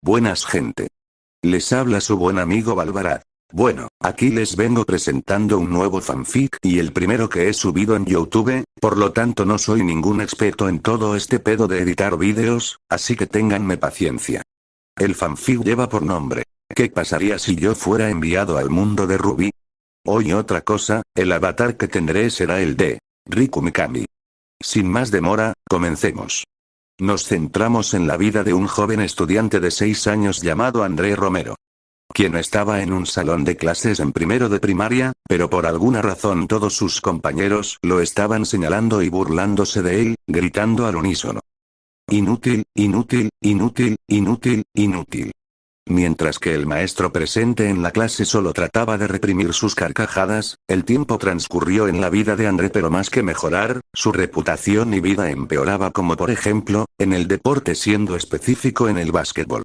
Buenas gente. Les habla su buen amigo Balbarat. Bueno, aquí les vengo presentando un nuevo fanfic y el primero que he subido en YouTube, por lo tanto no soy ningún experto en todo este pedo de editar vídeos, así que ténganme paciencia. El fanfic lleva por nombre, ¿qué pasaría si yo fuera enviado al mundo de Ruby? Hoy otra cosa, el avatar que tendré será el de Riku Mikami. Sin más demora, comencemos. Nos centramos en la vida de un joven estudiante de 6 años llamado André Romero, quien estaba en un salón de clases en primero de primaria, pero por alguna razón todos sus compañeros lo estaban señalando y burlándose de él, gritando al unísono: inútil, inútil, inútil, inútil, inútil. Mientras que el maestro presente en la clase solo trataba de reprimir sus carcajadas, el tiempo transcurrió en la vida de André, pero más que mejorar, su reputación y vida empeoraba, como por ejemplo, en el deporte, siendo específico en el básquetbol.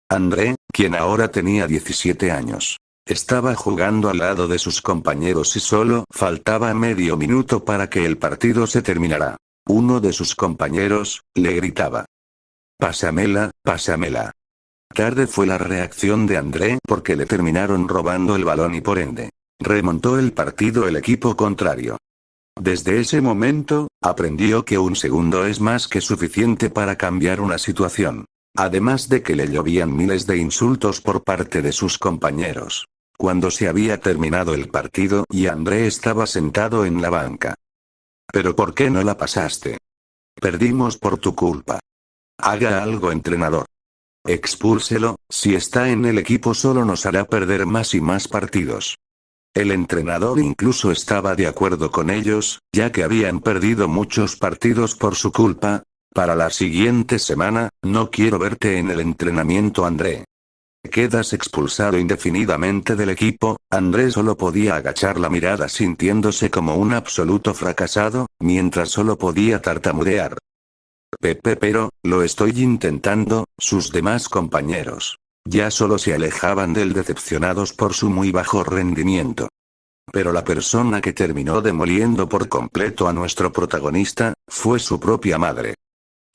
André, quien ahora tenía 17 años, estaba jugando al lado de sus compañeros y solo faltaba medio minuto para que el partido se terminara. Uno de sus compañeros le gritaba: pásamela, pásamela. Tarde fue la reacción de André porque le terminaron robando el balón y por ende, remontó el partido el equipo contrario. Desde ese momento, aprendió que un segundo es más que suficiente para cambiar una situación. Además de que le llovían miles de insultos por parte de sus compañeros. Cuando se había terminado el partido y André estaba sentado en la banca. ¿Pero por qué no la pasaste? Perdimos por tu culpa. Haga algo, entrenador. Expúlselo, si está en el equipo solo nos hará perder más y más partidos. El entrenador incluso estaba de acuerdo con ellos, ya que habían perdido muchos partidos por su culpa. Para la siguiente semana, no quiero verte en el entrenamiento, André. Quedas expulsado indefinidamente del equipo. André solo podía agachar la mirada sintiéndose como un absoluto fracasado, mientras solo podía tartamudear. Pero, lo estoy intentando. Sus demás compañeros ya solo se alejaban de él decepcionados por su muy bajo rendimiento. Pero la persona que terminó demoliendo por completo a nuestro protagonista, fue su propia madre.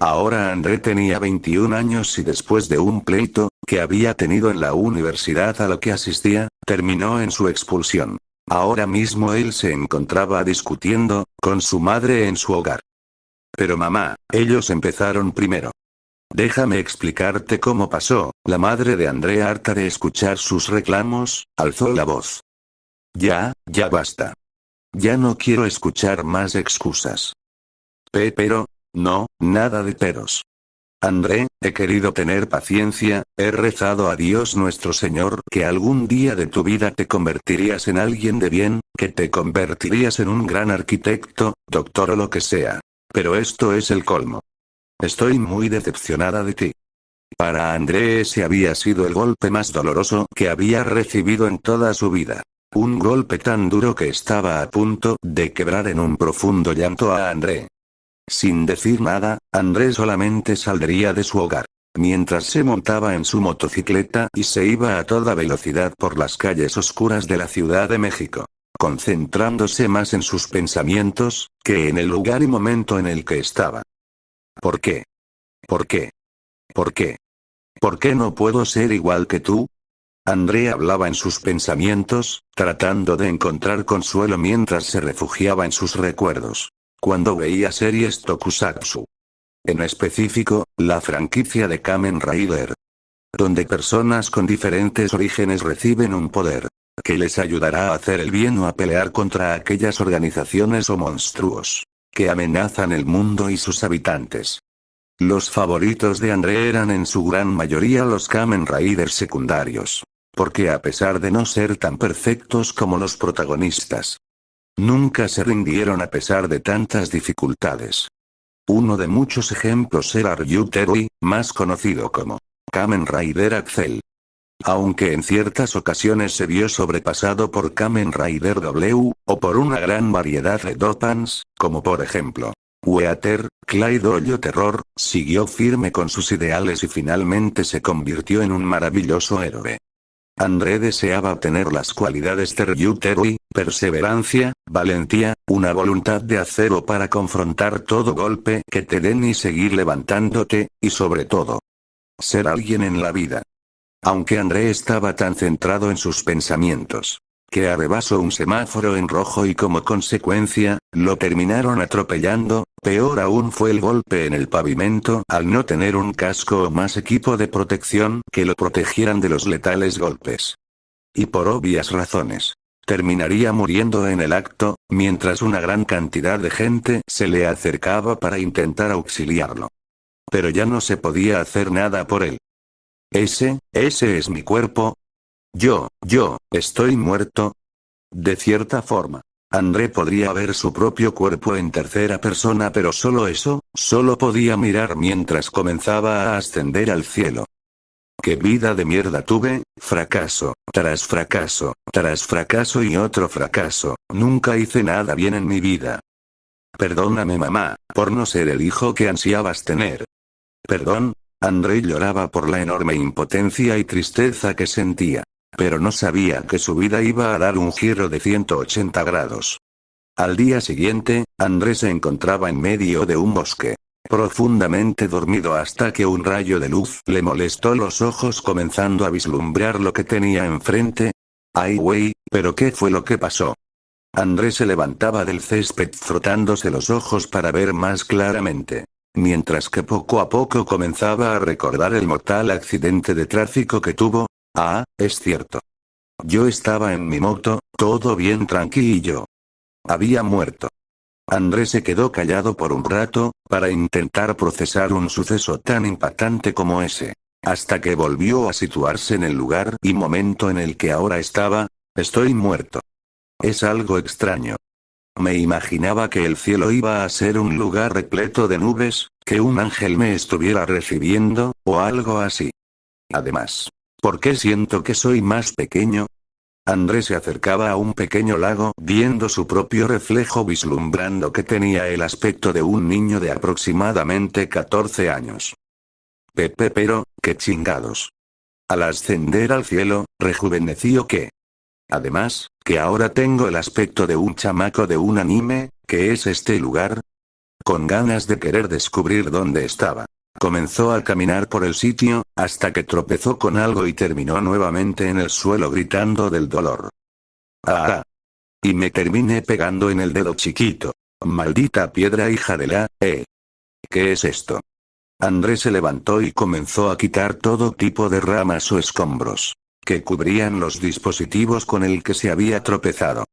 Ahora André tenía 21 años y después de un pleito, que había tenido en la universidad a la que asistía, terminó en su expulsión. Ahora mismo él se encontraba discutiendo con su madre en su hogar. Pero mamá, ellos empezaron primero. Déjame explicarte cómo pasó. La madre de André, harta de escuchar sus reclamos, alzó la voz. Ya basta. Ya no quiero escuchar más excusas. Pero, no, nada de peros. André, he querido tener paciencia, he rezado a Dios nuestro Señor que algún día de tu vida te convertirías en alguien de bien, que te convertirías en un gran arquitecto, doctor o lo que sea. Pero esto es el colmo. Estoy muy decepcionada de ti. Para André ese había sido el golpe más doloroso que había recibido en toda su vida. Un golpe tan duro que estaba a punto de quebrar en un profundo llanto a André. Sin decir nada, André solamente saldría de su hogar, mientras se montaba en su motocicleta y se iba a toda velocidad por las calles oscuras de la Ciudad de México, concentrándose más en sus pensamientos, que en el lugar y momento en el que estaba. ¿Por qué? ¿Por qué? ¿Por qué? ¿Por qué no puedo ser igual que tú? André hablaba en sus pensamientos, tratando de encontrar consuelo mientras se refugiaba en sus recuerdos. Cuando veía series tokusatsu. En específico, la franquicia de Kamen Rider. Donde personas con diferentes orígenes reciben un poder que les ayudará a hacer el bien o a pelear contra aquellas organizaciones o monstruos que amenazan el mundo y sus habitantes. Los favoritos de André eran en su gran mayoría los Kamen Riders secundarios. Porque a pesar de no ser tan perfectos como los protagonistas, nunca se rindieron a pesar de tantas dificultades. Uno de muchos ejemplos era Ryuterui, más conocido como Kamen Rider Axel. Aunque en ciertas ocasiones se vio sobrepasado por Kamen Rider W, o por una gran variedad de dopans, como por ejemplo Weather, Clyde Oyo Terror, siguió firme con sus ideales y finalmente se convirtió en un maravilloso héroe. André deseaba obtener las cualidades de Ryuterui: perseverancia, valentía, una voluntad de acero para confrontar todo golpe que te den y seguir levantándote, y sobre todo, ser alguien en la vida. Aunque André estaba tan centrado en sus pensamientos, que arrebasó un semáforo en rojo y como consecuencia, lo terminaron atropellando. Peor aún fue el golpe en el pavimento al no tener un casco o más equipo de protección que lo protegieran de los letales golpes. Y por obvias razones, terminaría muriendo en el acto, mientras una gran cantidad de gente se le acercaba para intentar auxiliarlo. Pero ya no se podía hacer nada por él. Ese es mi cuerpo. Yo, estoy muerto. De cierta forma, André podría ver su propio cuerpo en tercera persona, pero solo eso, solo podía mirar mientras comenzaba a ascender al cielo. ¿Qué vida de mierda tuve? Fracaso, tras fracaso, tras fracaso y otro fracaso. Nunca hice nada bien en mi vida. Perdóname mamá, por no ser el hijo que ansiabas tener. Perdón. André lloraba por la enorme impotencia y tristeza que sentía. Pero no sabía que su vida iba a dar un giro de 180 grados. Al día siguiente, André se encontraba en medio de un bosque, profundamente dormido hasta que un rayo de luz le molestó los ojos comenzando a vislumbrar lo que tenía enfrente. ¡Ay güey! ¿Pero qué fue lo que pasó? André se levantaba del césped frotándose los ojos para ver más claramente. Mientras que poco a poco comenzaba a recordar el mortal accidente de tráfico que tuvo. Ah, es cierto. Yo estaba en mi moto, todo bien tranquilo. Había muerto. André se quedó callado por un rato, para intentar procesar un suceso tan impactante como ese. Hasta que volvió a situarse en el lugar y momento en el que ahora estaba. Estoy muerto. Es algo extraño. Me imaginaba que el cielo iba a ser un lugar repleto de nubes, que un ángel me estuviera recibiendo, o algo así. Además, ¿por qué siento que soy más pequeño? André se acercaba a un pequeño lago, viendo su propio reflejo vislumbrando que tenía el aspecto de un niño de aproximadamente 14 años. Pero, qué chingados. Al ascender al cielo, rejuveneció que. Además, que ahora tengo el aspecto de un chamaco de un anime. ¿Qué es este lugar? Con ganas de querer descubrir dónde estaba, comenzó a caminar por el sitio, hasta que tropezó con algo y terminó nuevamente en el suelo gritando del dolor. ¡Ah! Y me terminé pegando en el dedo chiquito. Maldita piedra hija de la, ¿Qué es esto? André se levantó y comenzó a quitar todo tipo de ramas o escombros que cubrían los dispositivos con el que se había tropezado.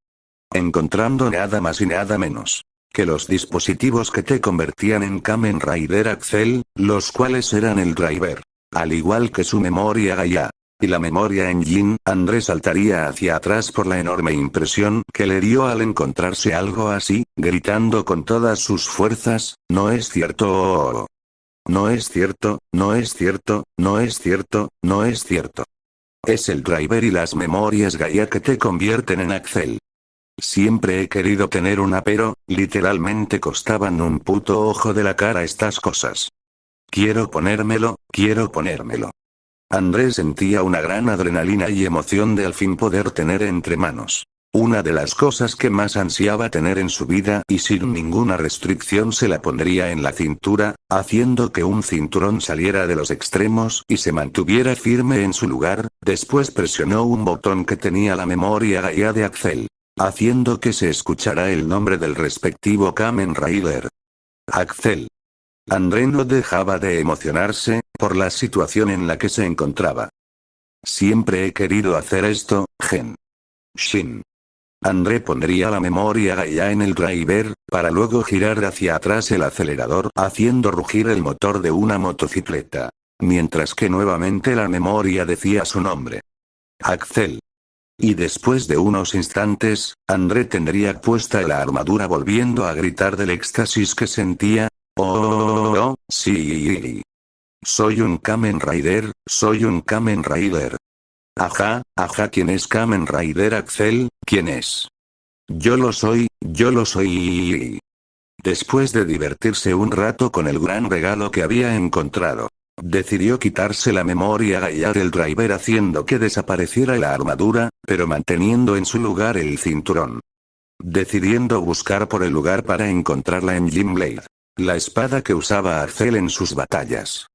Encontrando nada más y nada menos que los dispositivos que te convertían en Kamen Rider Axel, los cuales eran el driver, al igual que su memoria Gaia, y la memoria Engine. André saltaría hacia atrás por la enorme impresión que le dio al encontrarse algo así, gritando con todas sus fuerzas, no es cierto. No es cierto, no es cierto, no es cierto, no es cierto. Es el driver y las memorias Gaia que te convierten en Axel. Siempre he querido tener una, pero, literalmente costaban un puto ojo de la cara estas cosas. Quiero ponérmelo, quiero ponérmelo. André sentía una gran adrenalina y emoción de al fin poder tener entre manos una de las cosas que más ansiaba tener en su vida y sin ninguna restricción se la pondría en la cintura, haciendo que un cinturón saliera de los extremos y se mantuviera firme en su lugar. Después presionó un botón que tenía la memoria Gaia de Axel, haciendo que se escuchara el nombre del respectivo Kamen Rider. Axel. André no dejaba de emocionarse por la situación en la que se encontraba. Siempre he querido hacer esto, Gen. Shin. André pondría la memoria Gaia en el driver, para luego girar hacia atrás el acelerador haciendo rugir el motor de una motocicleta. Mientras que nuevamente la memoria decía su nombre. Axel. Y después de unos instantes, André tendría puesta la armadura volviendo a gritar del éxtasis que sentía. Oh, sí. Soy un Kamen Rider, soy un Kamen Rider. Ajá, ¿quién es Kamen Rider Axel? ¿Quién es? Yo lo soy, yo lo soy. Después de divertirse un rato con el gran regalo que había encontrado, decidió quitarse la memoria Gaia del driver haciendo que desapareciera la armadura, pero manteniendo en su lugar el cinturón. Decidiendo buscar por el lugar para encontrar la Engine Blade, la espada que usaba Axel en sus batallas.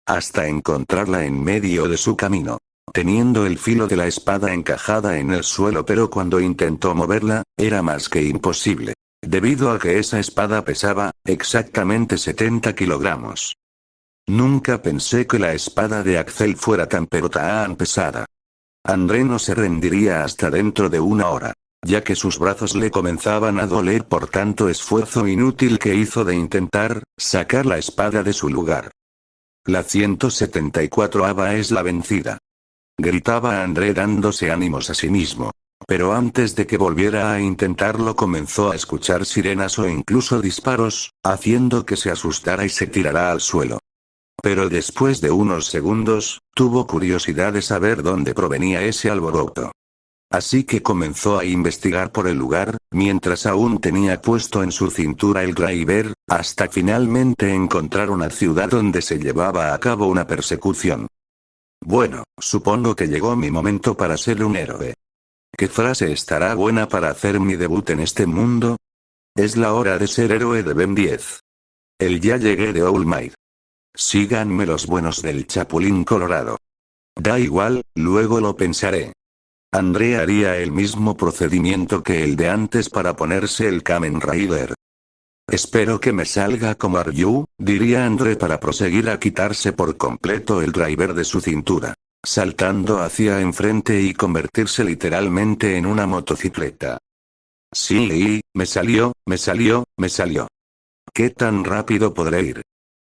Hasta encontrarla en medio de su camino. teniendo el filo de la espada encajada en el suelo, pero cuando intentó moverla, era más que imposible. Debido a que esa espada pesaba, exactamente 70 kilogramos. Nunca pensé que la espada de Axel fuera tan pesada. André no se rendiría hasta dentro de una hora, ya que sus brazos le comenzaban a doler por tanto esfuerzo inútil que hizo de intentar sacar la espada de su lugar. La 174ª es la vencida. Gritaba André dándose ánimos a sí mismo. Pero antes de que volviera a intentarlo comenzó a escuchar sirenas o incluso disparos, haciendo que se asustara y se tirara al suelo. Pero después de unos segundos, tuvo curiosidad de saber dónde provenía ese alboroto. Así que comenzó a investigar por el lugar, mientras aún tenía puesto en su cintura el driver, hasta finalmente encontrar una ciudad donde se llevaba a cabo una persecución. Bueno, supongo que llegó mi momento para ser un héroe. ¿Qué frase estará buena para hacer mi debut en este mundo? Es la hora de ser héroe de Ben 10. El ya llegué de All Might. Síganme los buenos del Chapulín Colorado. Da igual, luego lo pensaré. André haría el mismo procedimiento que el de antes para ponerse el Kamen Rider. Espero que me salga como Ryu, diría André para proseguir a quitarse por completo el driver de su cintura, saltando hacia enfrente y convertirse literalmente en una motocicleta. Sí, me salió. ¿Qué tan rápido podré ir?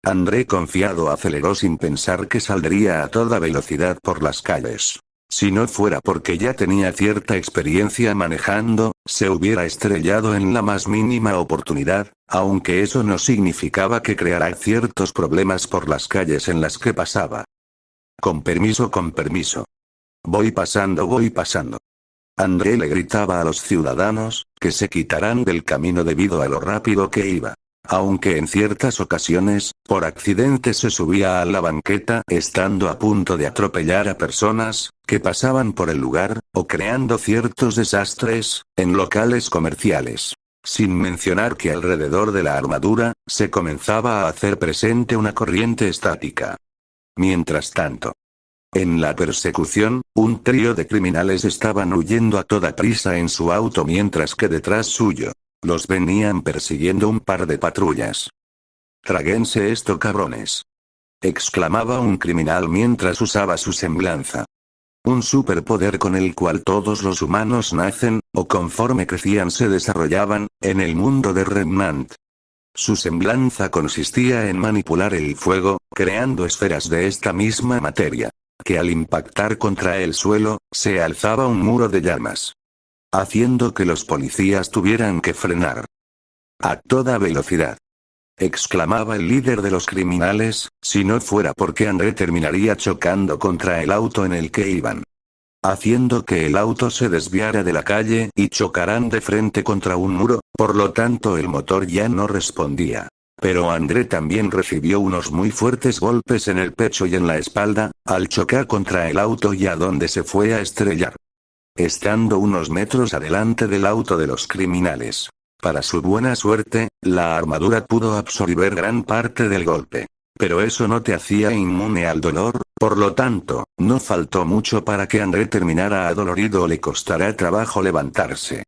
André confiado aceleró sin pensar que saldría a toda velocidad por las calles. Si no fuera porque ya tenía cierta experiencia manejando, se hubiera estrellado en la más mínima oportunidad, aunque eso no significaba que creara ciertos problemas por las calles en las que pasaba. Con permiso. Voy pasando. André le gritaba a los ciudadanos, que se quitaran del camino debido a lo rápido que iba. Aunque en ciertas ocasiones, por accidente se subía a la banqueta, estando a punto de atropellar a personas que pasaban por el lugar, o creando ciertos desastres en locales comerciales. Sin mencionar que alrededor de la armadura, se comenzaba a hacer presente una corriente estática. Mientras tanto, en la persecución, un trío de criminales estaban huyendo a toda prisa en su auto mientras que detrás suyo los venían persiguiendo un par de patrullas. «Tráguense esto, cabrones», exclamaba un criminal mientras usaba su semblanza. Un superpoder con el cual todos los humanos nacen, o conforme crecían se desarrollaban, en el mundo de Remnant. Su semblanza consistía en manipular el fuego, creando esferas de esta misma materia, que al impactar contra el suelo, se alzaba un muro de llamas, haciendo que los policías tuvieran que frenar. «A toda velocidad», exclamaba el líder de los criminales, si no fuera porque André terminaría chocando contra el auto en el que iban, haciendo que el auto se desviara de la calle y chocaran de frente contra un muro, por lo tanto el motor ya no respondía. Pero André también recibió unos muy fuertes golpes en el pecho y en la espalda, al chocar contra el auto y a donde se fue a estrellar, estando unos metros adelante del auto de los criminales. Para su buena suerte, la armadura pudo absorber gran parte del golpe. Pero eso no te hacía inmune al dolor, por lo tanto, no faltó mucho para que André terminara adolorido o le costara trabajo levantarse.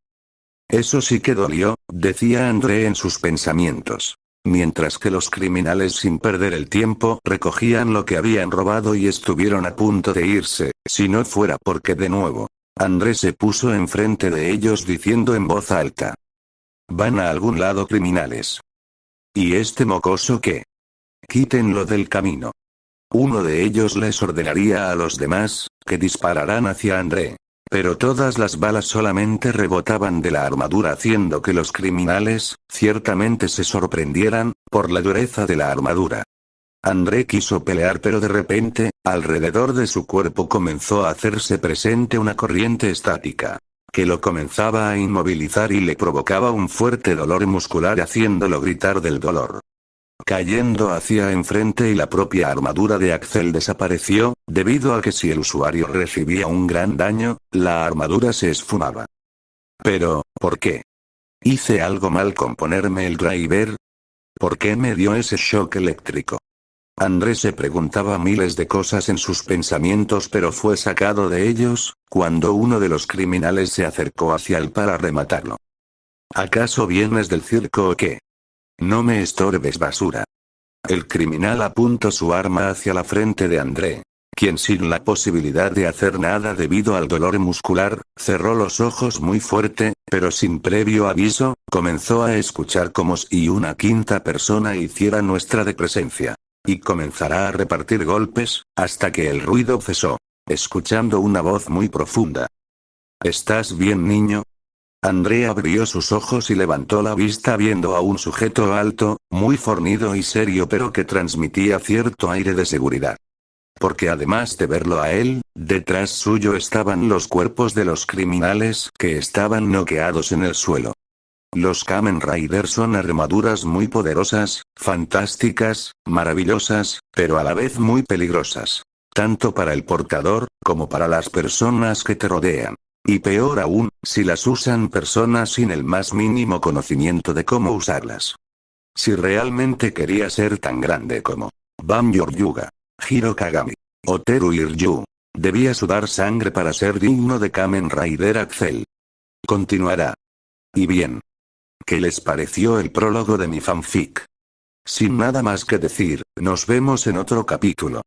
«Eso sí que dolió», decía André en sus pensamientos. Mientras que los criminales sin perder el tiempo recogían lo que habían robado y estuvieron a punto de irse, si no fuera porque de nuevo, André se puso enfrente de ellos diciendo en voz alta: «¿Van a algún lado, criminales? ¿Y este mocoso qué? Quítenlo del camino». Uno de ellos les ordenaría a los demás que dispararan hacia André. Pero todas las balas solamente rebotaban de la armadura haciendo que los criminales, ciertamente se sorprendieran, por la dureza de la armadura. André quiso pelear pero de repente, alrededor de su cuerpo comenzó a hacerse presente una corriente estática, que lo comenzaba a inmovilizar y le provocaba un fuerte dolor muscular haciéndolo gritar del dolor. Cayendo hacia enfrente y la propia armadura de Axel desapareció, debido a que si el usuario recibía un gran daño, la armadura se esfumaba. Pero, ¿por qué? ¿Hice algo mal con ponerme el driver? ¿Por qué me dio ese shock eléctrico? André se preguntaba miles de cosas en sus pensamientos, pero fue sacado de ellos, cuando uno de los criminales se acercó hacia él para rematarlo. ¿Acaso vienes del circo o qué? No me estorbes, basura. El criminal apuntó su arma hacia la frente de André, quien sin la posibilidad de hacer nada debido al dolor muscular, cerró los ojos muy fuerte, pero sin previo aviso, comenzó a escuchar como si una quinta persona hiciera muestra de presencia. Y comenzará a repartir golpes, hasta que el ruido cesó, escuchando una voz muy profunda. ¿Estás bien, niño? André abrió sus ojos y levantó la vista viendo a un sujeto alto, muy fornido y serio, pero que transmitía cierto aire de seguridad. Porque además de verlo a él, detrás suyo estaban los cuerpos de los criminales que estaban noqueados en el suelo. Los Kamen Rider son armaduras muy poderosas, fantásticas, maravillosas, pero a la vez muy peligrosas. Tanto para el portador, como para las personas que te rodean. Y peor aún, si las usan personas sin el más mínimo conocimiento de cómo usarlas. Si realmente quería ser tan grande como Banjo Yuga, Hiro Kagami, o Teru Iryu, debía sudar sangre para ser digno de Kamen Rider Axel. Continuará. Y bien. ¿Qué les pareció el prólogo de mi fanfic? Sin nada más que decir, nos vemos en otro capítulo.